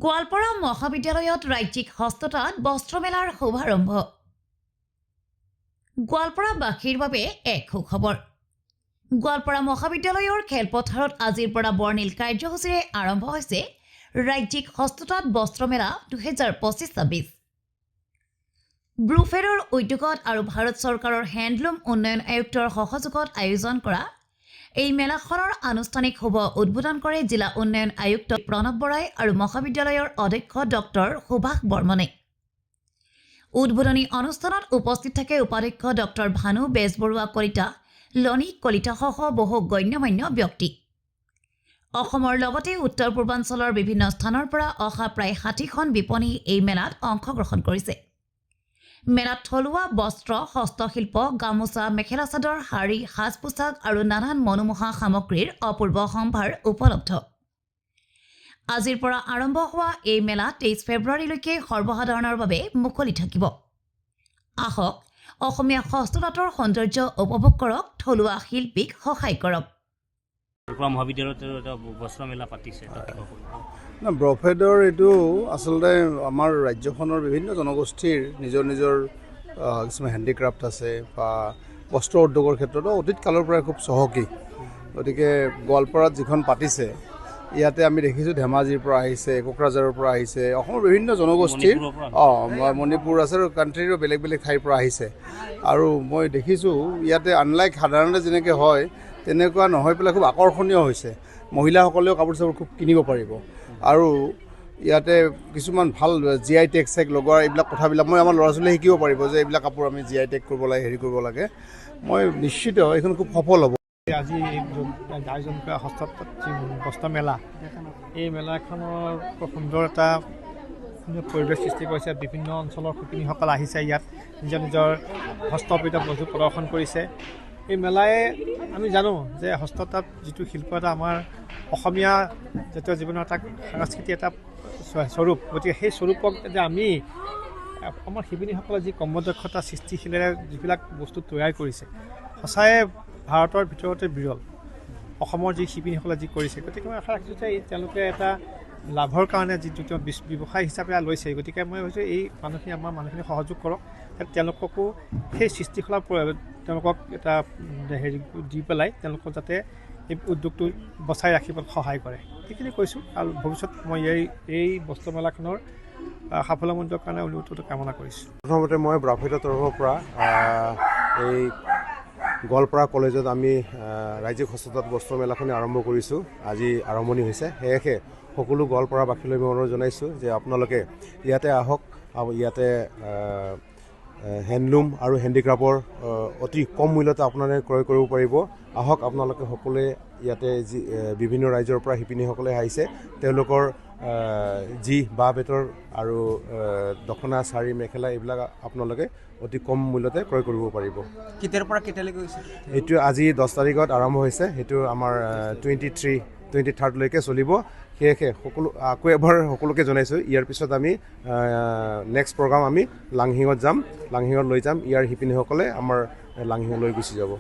গোৱালপাৰা মহাবিদ্যালয়ত ৰাজ্যিক হস্ততাঁত বস্ত্ৰমেলাৰ শুভাৰম্ভ। গোৱালপাৰাবাসীৰ বাবে এক সুখবৰ। গোৱালপাৰা মহাবিদ্যালয়ৰ খেলপথাৰত আজিৰ পৰা বৰ্ণিল কাৰ্যসূচীৰে আৰম্ভ হৈছে ৰাজ্যিক হস্ততাঁত বস্ত্ৰমেলা 2025-26। ব্ৰুফেডৰ উদ্যোগত আৰু ভাৰত চৰকাৰৰ হেণ্ডলুম উন্নয়ন আয়ুক্তৰ সহযোগত আয়োজন কৰা এই মেলাখনৰ আনুষ্ঠানিক শুভ উদ্বোধন কৰে জিলা উন্নয়ন আয়ুক্ত প্ৰণৱ বৰাই আৰু মহাবিদ্যালয়ৰ অধ্যক্ষ ডক্টৰ সুভাষ বৰ্মনে। উদ্বোধনী অনুষ্ঠানত উপস্থিত থাকে উপাধ্যক্ষ ডক্টৰ ভানু বেজবৰুৱা কলিতা, লনী কলিতাসহ বহু গণ্যমান্য ব্যক্তি। অসমৰ লগতে উত্তৰ পূৰ্বাঞ্চলৰ বিভিন্ন স্থানৰ পৰা অহা প্ৰায় 60খন বিপণী এই মেলাত অংশগ্ৰহণ কৰিছে। মেলাত থলুৱা বস্ত্ৰ, হস্তশিল্প, গামোচা, মেখেলা চাদৰ, শাৰী, সাজ পোছাক আৰু নানান মনোমোহা সামগ্ৰীৰ অপূৰ্ব সম্ভাৰ উপলব্ধ। আজিৰ পৰা আৰম্ভ হোৱা এই মেলা 23 ফেব্ৰুৱাৰীলৈকে সৰ্বসাধাৰণৰ বাবে মুকলি থাকিব। আহক অসমীয়া হস্ততাঁতৰ সৌন্দৰ্য উপভোগ কৰক, থলুৱা শিল্পীক সহায় কৰক। মহাবিদ্যালয়ত এটা বস্ত্ৰ মেলা পাতিছে। ব্ৰফেডৰ এইটো আচলতে আমাৰ ৰাজ্যখনৰ বিভিন্ন জনগোষ্ঠীৰ নিজৰ নিজৰ কিছুমান হেণ্ডিক্ৰাফ্ট আছে বা বস্ত্ৰ উদ্যোগৰ ক্ষেত্ৰতো অতীত কালৰ পৰাই খুব চহকী। গতিকে গোৱালপাৰাত যিখন পাতিছে, ইয়াতে আমি দেখিছোঁ ধেমাজিৰ পৰা আহিছে, কোকৰাঝাৰৰ পৰা আহিছে, অসমৰ বিভিন্ন জনগোষ্ঠীৰ মণিপুৰ আছে আৰু কাণ্ট্ৰিৰো বেলেগ বেলেগ ঠাইৰ পৰা আহিছে। আৰু মই দেখিছোঁ ইয়াতে আনলাইক সাধাৰণতে যেনেকৈ হয় তেনেকুৱা নহয় পেলাই খুব আকৰ্ষণীয় হৈছে। মহিলাসকলেও কাপোৰ চাপোৰ খুব কিনিব পাৰিব আৰু ইয়াতে কিছুমান ভাল GI টেগ চেগ লগোৱাৰ এইবিলাক কথাবিলাক মই আমাৰ ল'ৰা ছোৱালীয়ে শিকিব পাৰিব যে এইবিলাক কাপোৰ আমি GI টেগ কৰিব লাগে, হেৰি কৰিব লাগে। মই নিশ্চিত এইখন খুব সফল হ'ব। আজি আয়োজন কৰা হস্ততাঁত বস্ত্ৰ মেলা, এই মেলাখনৰ খুব সুন্দৰ এটা পৰিৱেশ সৃষ্টি কৰিছে। বিভিন্ন অঞ্চলৰ শিপিনীসকল আহিছে, ইয়াত নিজৰ নিজৰ হস্তপিত বস্তু প্ৰদৰ্শন কৰিছে। এই মেলাই আমি জানো যে হস্ততাঁত যিটো শিল্প এটা আমাৰ অসমীয়া জাতীয় জীৱনৰ এটা সাংস্কৃতিক এটা স্বৰূপ। গতিকে সেই স্বৰূপক যে আমি আমাৰ শিপিনীসকলে যি কৰ্মদক্ষতা সৃষ্টিশীলেৰে যিবিলাক বস্তু তৈয়াৰ কৰিছে, সঁচায়ে ভাৰতৰ ভিতৰতে বিৰল। অসমৰ যি শিপিনীসকলে যি কৰিছে, গতিকে মই আশা ৰাখিছোঁ যে তেওঁলোকে এটা লাভৰ কাৰণে যিটো তেওঁ ব্যৱসায় হিচাপে লৈছে। গতিকে মই ভাবিছোঁ এই মানুহখিনি সহযোগ কৰক, তেওঁলোককো সেই সৃষ্টিশীলৰ তেওঁলোকক এটা হেৰি দি পেলাই তেওঁলোকক যাতে এই উদ্যোগটো বচাই ৰাখিবলৈ সহায় কৰে, সেইখিনি কৈছোঁ। আৰু ভৱিষ্যত মই এই বস্ত্ৰমেলাখনৰ সাফল্যমণ্ডিতৰ কাৰণে অনুৰোধটো কামনা কৰিছোঁ। প্ৰথমতে মই ব্ৰফেডৰ তৰফৰ পৰা এই গোৱালপাৰা কলেজত আমি ৰাজ্যিক হস্ততাঁত বস্ত্ৰ মেলাখনি আৰম্ভ কৰিছোঁ। আজি আৰম্ভণি হৈছে, সেয়েহে সকলো গোৱালপাৰাবাসীলৈ মই অনুৰোধ জনাইছোঁ যে আপোনালোকে ইয়াতে আহক। ইয়াতে হেণ্ডলুম আৰু হেণ্ডিক্ৰাফ্টৰ অতি কম মূল্যতে আপোনালোকে ক্ৰয় কৰিব পাৰিব। আহক আপোনালোকে সকলোৱে ইয়াতে যি বিভিন্ন ৰাজ্যৰ পৰা শিপিনীসকলে আহিছে, তেওঁলোকৰ যি বাঁহ বেতৰ আৰু দখনা, শাৰী, মেখেলা এইবিলাক আপোনালোকে অতি কম মূল্যতে ক্ৰয় কৰিব পাৰিব। কেতিয়াৰ পৰা কেতিয়ালৈকে হৈছে? এইটো আজি 10 তাৰিখত আৰম্ভ হৈছে, সেইটো আমাৰ 23-23লৈকে চলিব। সেয়েহে আকৌ এবাৰ সকলোকে জনাইছোঁ, ইয়াৰ পিছত আমি নেক্সট প্ৰগ্ৰাম আমি লাংহিঙত যাম, লাংহিঙত লৈ যাম। ইয়াৰ শিপিনীসকলে আমাৰ লাংহিঙলৈ গুচি যাব।